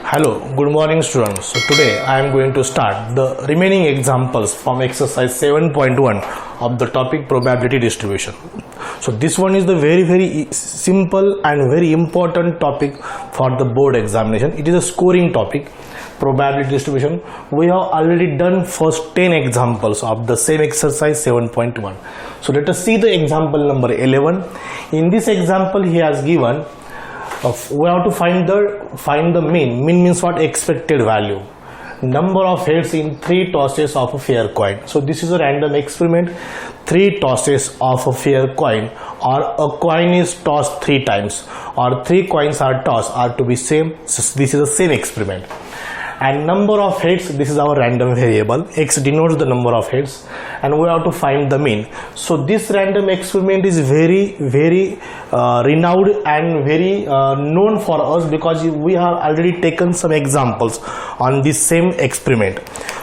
Hello, good morning students. So today I am going to start the remaining examples from exercise 7.1 of the topic probability distribution. So this one is the very simple and very important topic for the board examination. It is a scoring topic, probability distribution. We have already done first 10 examples of the same exercise 7.1. So let us see the example number 11. In this example he has given we have to find the mean. Mean means what? Expected value. Number of heads in 3 tosses of a fair coin. So this is a random experiment. 3 tosses of a fair coin, or a coin is tossed 3 times, or 3 coins are tossed are to be same. So this is the same experiment. And number of heads, this is our random variable. X denotes the number of heads, and we have to find the mean. So this random experiment is very renowned and very known for us, because we have already taken some examples on this same experiment.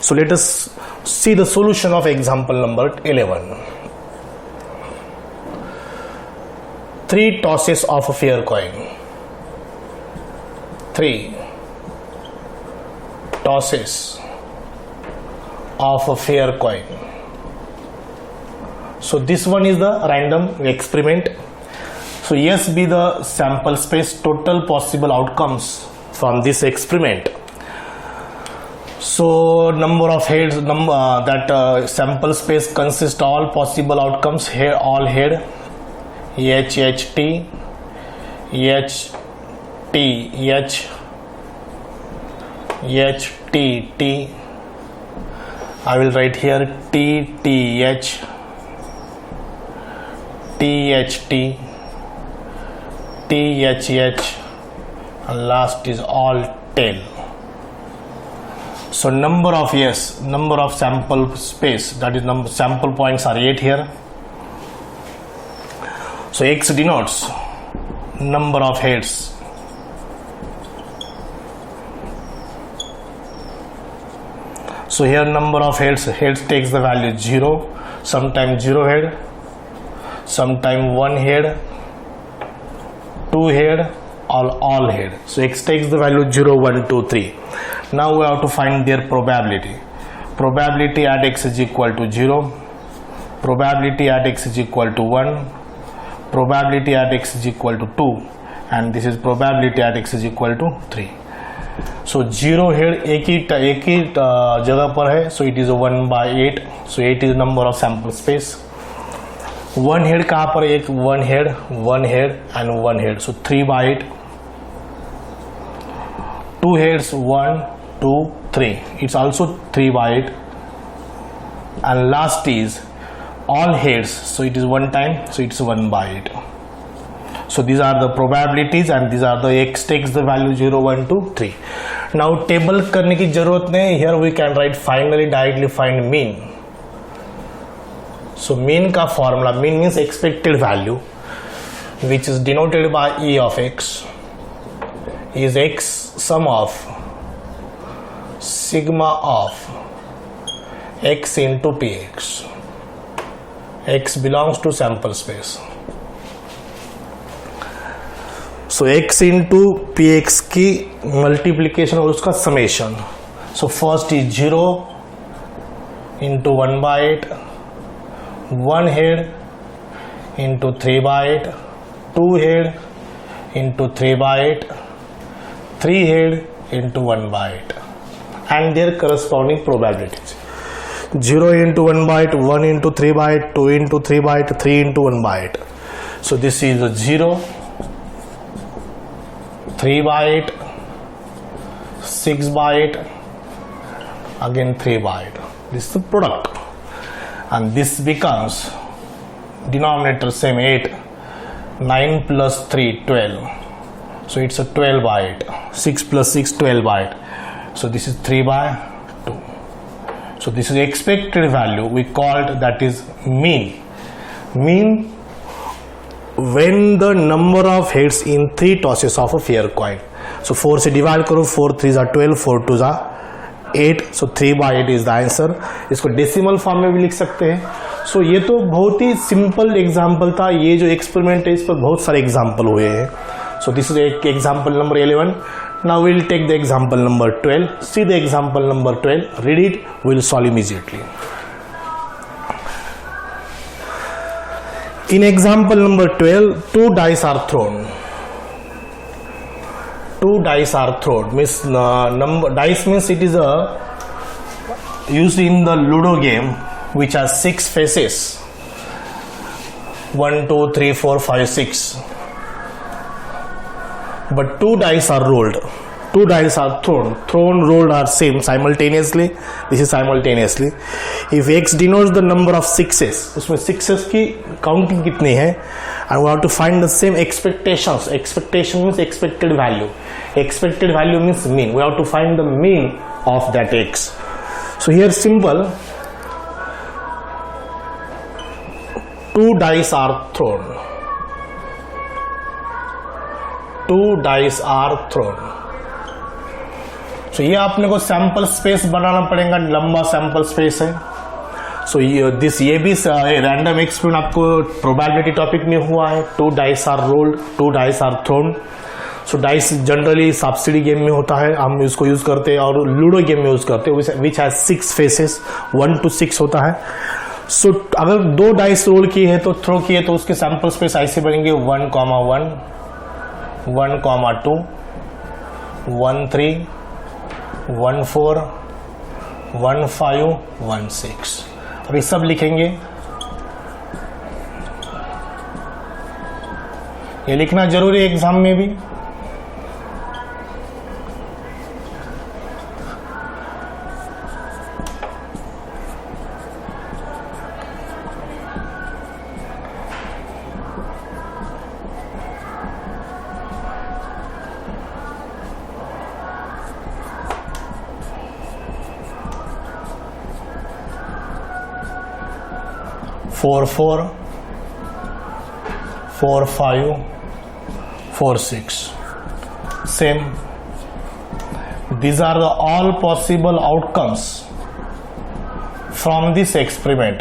So let us see the solution of example number 11. 3 tosses of a fair coin. 3 tosses of a fair coin. So this one is the random experiment. So yes be the sample space, total possible outcomes from this experiment. So number of heads, sample space consists all possible outcomes here, all head, H, H, T, H, T, H, H, T, T. I will write here T, T, H, T, H, T, T, H, H, and last is all tail. So number of sample space, that is sample points are 8 here. So X denotes number of heads. So here number of heads takes the value 0, sometimes 0 head, sometimes 1 head, 2 head, or all head. So X takes the value 0, 1, 2, 3. Now we have to find their probability. Probability at X is equal to 0, probability at X is equal to 1, probability at X is equal to 2, and this is probability at X is equal to 3. So 0 head एक ही जगह पर है, so it is 1/8. So 8 is number of sample space. 1 head कहाँ पर? एक 1 head and 1 head. So 3/8. 2 heads 1, 2, 3. It's also 3/8. And last is all heads. So it is 1 time. So it's 1/8. So these are the probabilities, and these are the X takes the value 0, 1, 2, 3. Now table करने की जरूरत नहीं. Here we can write finally directly find mean. So mean का formula, mean means expected value, which is denoted by E of X, is X sum of sigma of X into Px. X belongs to sample space. So X into Px की multiplication और उसका summation. So first is 0 into 1/8, 1 head into 3/8, 2 head into 3/8, 3 head into 1/8, and their corresponding probabilities. 0 into 1/8, 1 into 3/8, 2 into 3/8, 3 into 1/8. So this is a 0, 3/8, 6/8, again 3/8. This is the product, and this becomes denominator same 8, 9 plus 3, 12. So it's a 12/8. 6 plus 6, 12/8. So this is 3/2. So this is expected value. We called that is mean. Mean when the number of heads in 3 tosses of a fair coin. So 4 से divide करो, 4 3s are 12, 4 2s are 8. So 3/8 is the answer. इसको decimal form में भी लिख सकते हैं. So ये तो बहुत ही सिंपल एग्जाम्पल था. ये जो एक्सपेरिमेंट है इस पर बहुत सारे एग्जाम्पल हुए हैं. So this is example number 11. Now we will take the example number 12. See the example number 12. Read it. We will solve immediately. In example number 12, 2 dice are thrown. 2 dice are thrown. Means dice means it is a used in the Ludo game, which has 6 faces. 1, 2, 3, 4, 5, 6. But 2 dice are rolled. 2 dice are thrown. Thrown, rolled are same simultaneously. This is simultaneously. If x denotes the number of sixes, उसमें sixes की counting कितनी है? And we have to find the same expectations. Expectation means expected value. Expected value means mean. We have to find the mean of that x. So here simple. 2 dice are thrown. 2 dice are thrown. So ये आपने को sample space बनाना पड़ेगा, लंबा sample space है. सो ये भी random experiment आपको probability topic में हुआ है. 2 dice are rolled, 2 dice are thrown. So dice generally subsidy game में होता है, हम इसको यूज करते हैं, और लूडो गेम में यूज करते हैं, विच हैज 6 फेसेस, 1 to 6 होता है. सो अगर 2 डाइस रोल किए हैं तो थ्रो किए तो उसके सैंपल स्पेस ऐसे बनेंगे 1, 1, 1, 2, 1, 3, 1, 4, 1, 5, 1, 6. अभी सब लिखेंगे. ये लिखना जरूरी है एग्जाम में भी. Four 4, 5, 4, 6. Same. These are the all possible outcomes from this experiment.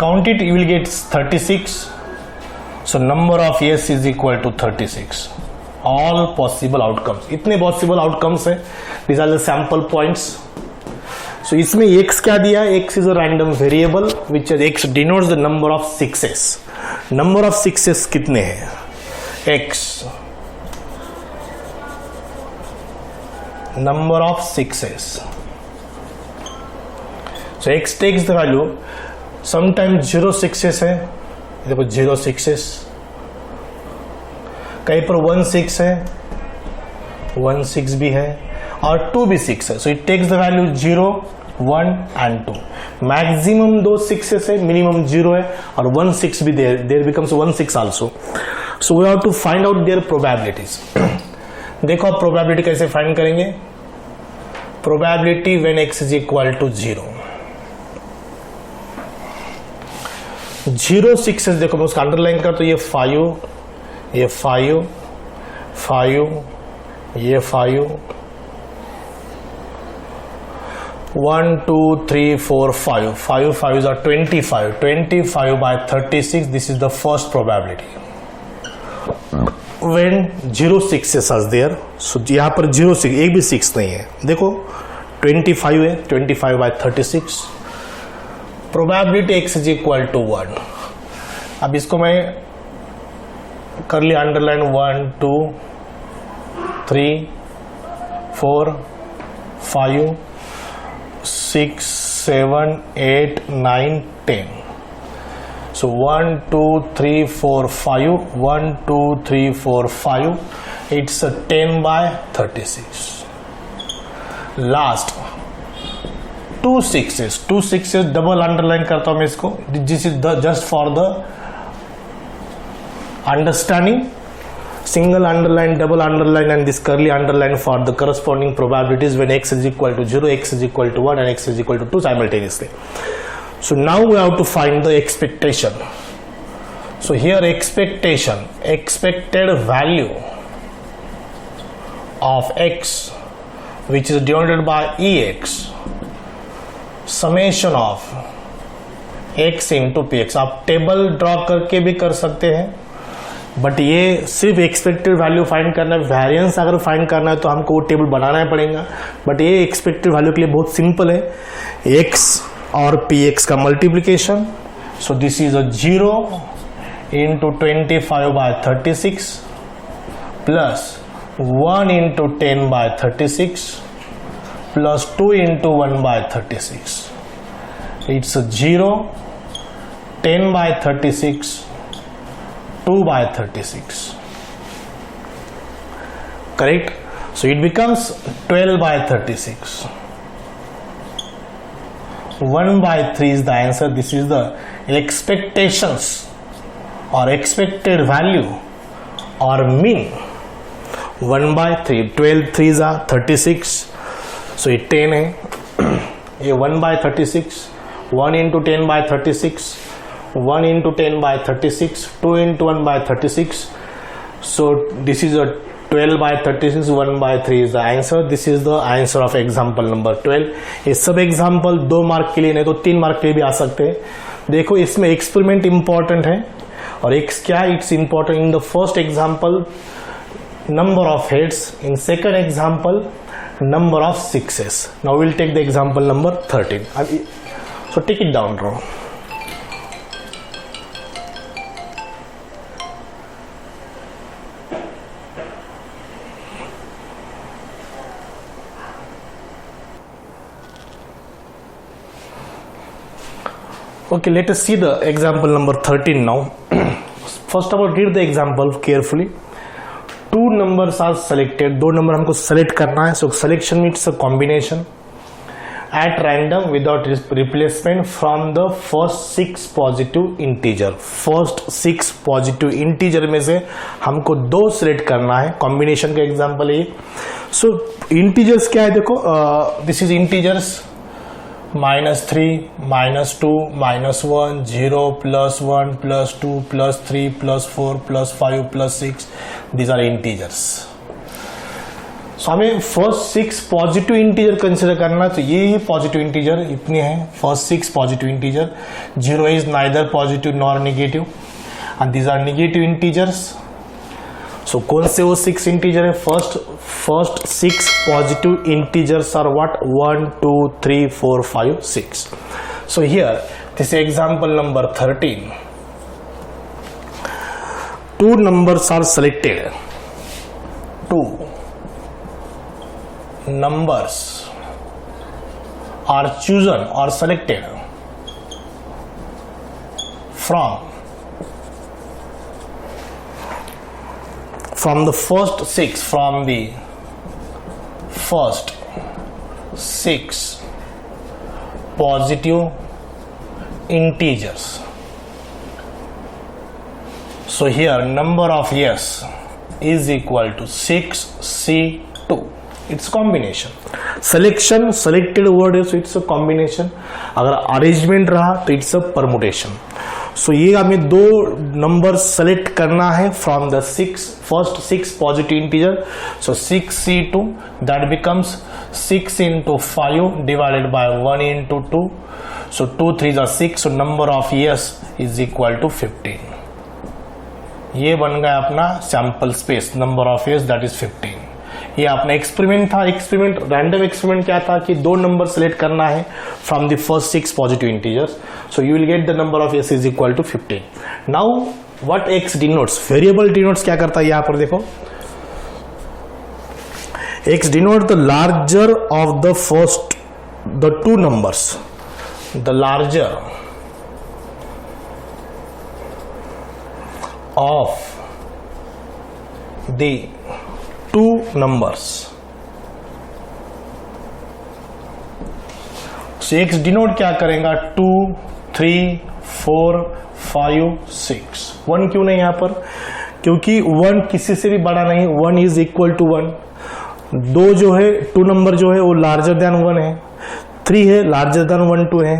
Count it, you will get 36. So number of yes is equal to 36. All possible outcomes. इतने possible outcomes है. These are the sample points. So इसमें x क्या दिया? X is a random variable which x denotes the number of sixes. Number of sixes कितने हैं? X. Number of sixes. So x takes the value. Sometime 0 6 है, देखो 0 6, कहीं पर 1 6 है, 1 6 भी है, और 2 भी 6 है. So it takes the value 0, 1 and 2. Maximum 2 6 है, मिनिमम 0 है, और 1 6 भी there becomes 1 6 also. So we have to find out their probabilities. देखो आप प्रोबेबिलिटी कैसे फाइंड करेंगे? Probability when x is equal to 0. 0 6 देखो मैं उसका अंडरलाइन कर, तो ये 5, ये 5, 5, ये 5, 1 2 3 4 5, 5 5s are 25. 25 by 36. This is the first probability. When 0 6s are there, so यहाँ पर 0 6 एक भी 6 नहीं है. देखो 25 है, 25 by 36. Probability x is equal to 1. अब इसको मैं कर लिया underline 1 2 3 4 5 6 7 8 9 10. So 1 2 3 4 5, 1 2 3 4 5. It's a 10 by 36. Last 2 6s double underline करता हूं मैं इसको. This is just for the understanding. Single underline, double underline and this curly underline for the corresponding probabilities when x is equal to 0, x is equal to 1 and x is equal to 2 simultaneously. So now we have to find the expectation. So here expectation, expected value of x which is denoted by ex summation of x into px। आप table draw करके भी कर सकते हैं, but ये सिर्फ expected value find करना है। वेरिएंस अगर फाइंड करना है तो हमको वो टेबल बनाना ही पड़ेगा, बट ये एक्सपेक्टेड वैल्यू के लिए बहुत सिंपल है। x और px का multiplication, so this is a 0 into 25/36 plus 1 into 10/36 plus 2 into 1/36. It's a 0, 10/36, 2/36. Correct? So it becomes 12/36. 1/3 is the answer. This is the expectations or expected value or mean। 1/3, 12 3s are 36, so ये 10 है। ये 1/36, 1 into 10/36, 1 into 10/36, 2 into 1/36, so this is a 12/36, 1/3 is the answer। This is the answer of example number 12। ये सब example 2 mark के लिए नहीं तो 3 mark के लिए भी आ सकते हैं। देखो इसमें एक्सपेरिमेंट इंपॉर्टेंट है और एक्स क्या, it's important in the first example number of heads, in second example number of sixes। now we'll take the example number 13, so take it down bro। okay, let us see the example number 13 now। first of all read the example carefully। 2 numbers are selected, 2 number हमको select करना है। So selection means a combination at random without replacement from the first 6 positive integer. First 6 positive integer में से हमको 2 select करना है। Combination का example है। सो इंटीजर्स क्या है देखो, this is integers -3, -2, -1, 0, +1, +2, +3, +4, +5, +6, these are integers। सो हमें फर्स्ट 6 पॉजिटिव इंटीजर कंसिडर करना, तो ये है पॉजिटिव इंटीजर, इतने हैं first 6 positive integer. 0 is neither positive nor negative and these are negative integers. So कौन से वो 6 इंटीजर है? First 6 positive integers are what? 1 2 3 4 5 6। So here this example number 13, 2 numbers are selected, 2 numbers are chosen or selected from the first 6, from the first 6 positive integers। so here number of yes is equal to 6c2। it's combination। selection, selected word है, so it's a combination। अगर arrangement रहा तो it's a permutation। सो ये हमें 2 number select करना है from the first 6 positive integer. So 6c2 that becomes 6 into 5 divided by 1 into 2। So 2 3s are 6, so number of yes is equal to 15। ये बन गया अपना sample space, number of yes that is 15। ये अपना experiment था। Experiment random experiment क्या था कि 2 नंबर सेलेक्ट करना है from the first 6 positive integers. So you will get the number of s is equal to 15। Now what x denotes? Variable denotes क्या करता है यहां पर देखो, x denote the larger of the first the 2 numbers, the larger of the 2 numbers। so x denote क्या करेगा? 2 3 4 5 6। 1 क्यों नहीं यहां पर? क्योंकि 1 किसी से भी बड़ा नहीं, 1 इज इक्वल टू 1। 2 जो है 2 नंबर जो है वो लार्जर देन 1 है, 3 है लार्जर देन 1 2 है,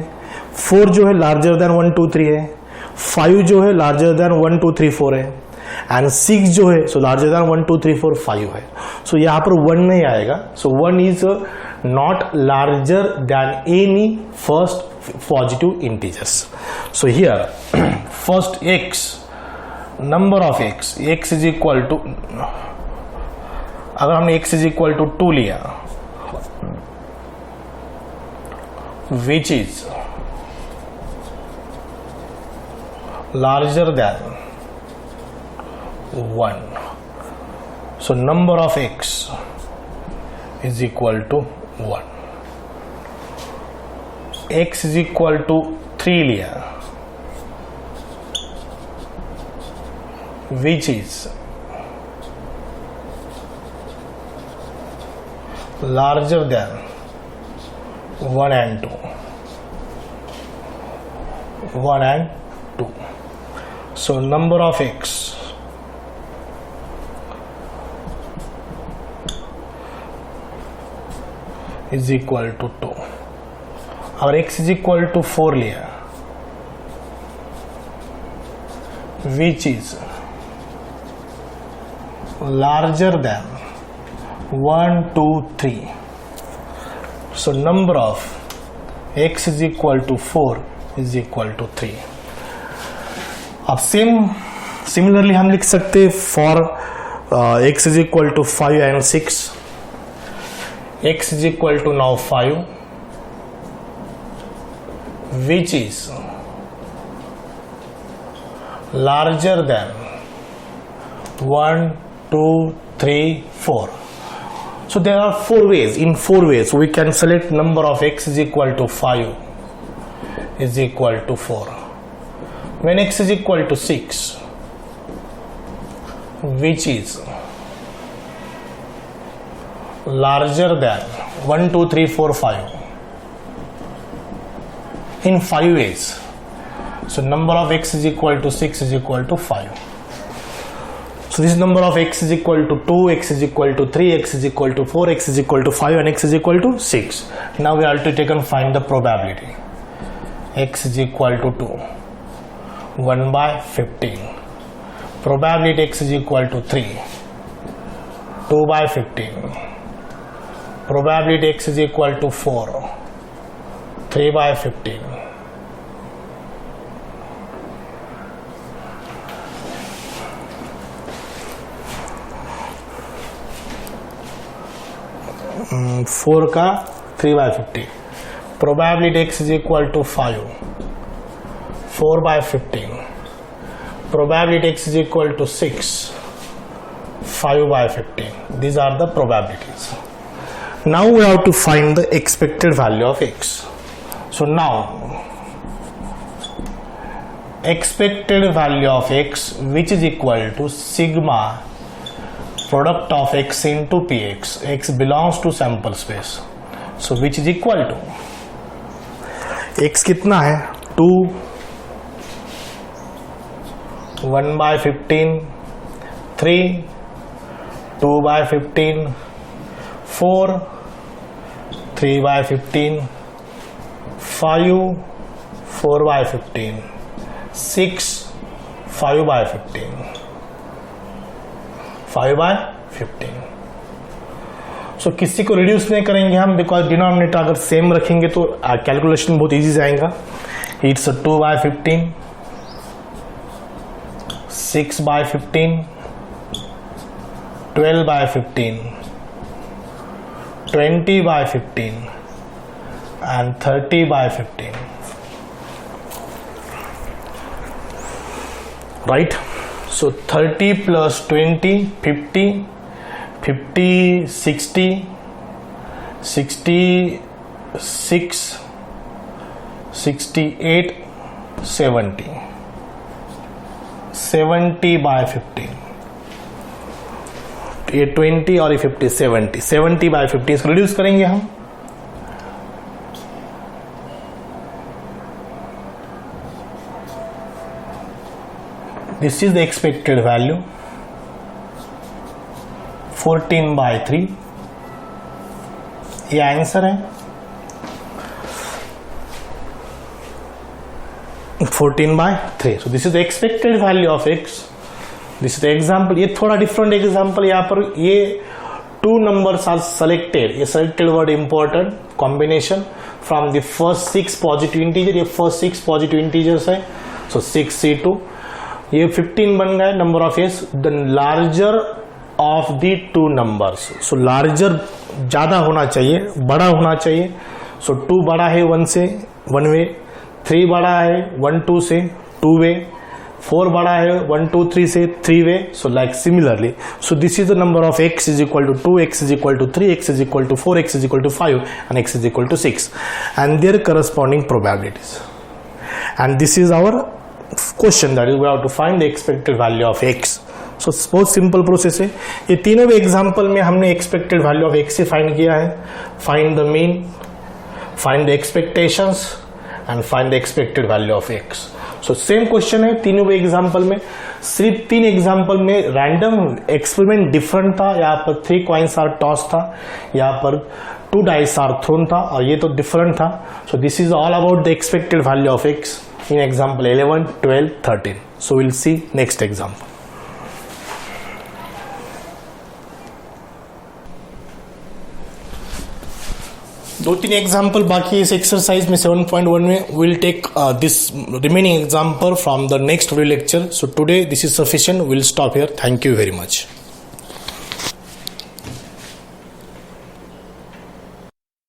4 जो है लार्जर देन 1 2 3 है, 5 जो है लार्जर देन 1 2 3 4 है। एंड 6 जो है सो लार्जर देन 1 2 3 4 5 है. सो यहाँ पर 1 नहीं आएगा. So 1 is not larger than any first positive integers. So here first x, number of x is equal to, अगर हमने x इज इक्वल टू 2 लिया which is larger than 1. So number of x is equal to 1. x is equal to 3 लिया which is larger than 1 and 2. 1 and 2. So number of x is equal to 2. और x is equal to 4 लिया which is larger than 1 2 3. So number of x is equal to 4 is equal to 3. अब similarly हम लिख सकते हैं for x is equal to 5 and 6. x is equal to now 5 which is larger than 1 2 3 4. So there are 4 ways. In 4 ways we can select number of x is equal to 5 is equal to 4. When x is equal to 6, which is larger than 1 2 3 4 5 in 5 ways. So number of x is equal to 6 is equal to 5. So this number of x is equal to 2, x is equal to 3, x is equal to 4, x is equal to 5 and x is equal to 6. Now we have to take and find the probability. X is equal to 2, 1 by 15. Probability x is equal to 3, 2 by 15. Probability x is equal to 4, 3 by 15. Four का 3 by 50. Probability x is equal to 5, 4 by 15. Probability x is equal to 6, 5 by 15. These are the probabilities. Now we have to find the expected value of x. So now expected value of x, which is equal to sigma product of x into px. X belongs to sample space. So which is equal to, x कितना है 2, 1 by 15, 3, 2 by 15, 4, 3 by 15, 5, 4 by 15, 6, 5 by 15, 5 by 15. सो किसी को reduce नहीं करेंगे हम, because denominator अगर same रखेंगे तो कैलकुलेशन बहुत इजी जाएगा. It's 2 by 15, 6 by 15, 12 by 15, 20 by 15 and 30 by 15. Right? So 30 plus 20, 50, 50, 60, 66, 68, 70. 70 by 15. ये 20 और ये 50, 70. 70 by 50 इसको रिड्यूस करेंगे हम. This is the expected value. 14 by 3. ये आंसर है. 14 by 3. So this is the expected value of x. This is example. ये थोड़ा डिफरेंट एग्जाम्पल. यहाँ पर ये 2 numbers आर सेलेक्टेड. ये selected word important. Combination from the first 6 positive integer. ये first 6 positive integers है. सो 6C2. ये 15 बन गया number of S. The larger of the 2 numbers. So larger ज्यादा होना चाहिए, बड़ा होना चाहिए. सो 2 बड़ा है 1 से 1 वे. 3 बड़ा है 1 2 से 2 वे. 4 बड़ा है 1 2 3 से 3 way. So like similarly. So this is the number of x is equal to 2, x is equal to 3, x is equal to 4, x is equal to 5 and x is equal to 6 and their corresponding probabilities. And this is our question, that is we have to find the expected value of x. So बहुत simple process है. ये तीनों भी example में हमने expected value of x से find किया है. Find the mean, find the expectations and find the expected value of x. So same question है तीनों भी एग्जाम्पल में. सिर्फ 3 एग्जाम्पल में रैंडम एक्सपेरिमेंट डिफरेंट था. यहाँ पर 3 कॉइन्स आर टॉस था, यहाँ पर 2 डाइस आर थ्रोन था, और ये तो डिफरेंट था. सो this is all about the expected value of x in example 11, 12, 13. So we'll see next example. दो तीन एग्जाम्पल बाकी इस एक्सरसाइज में 7.1 में. Will take this remaining example from the next video lecture. So today this is sufficient. Will stop here. Thank you very much.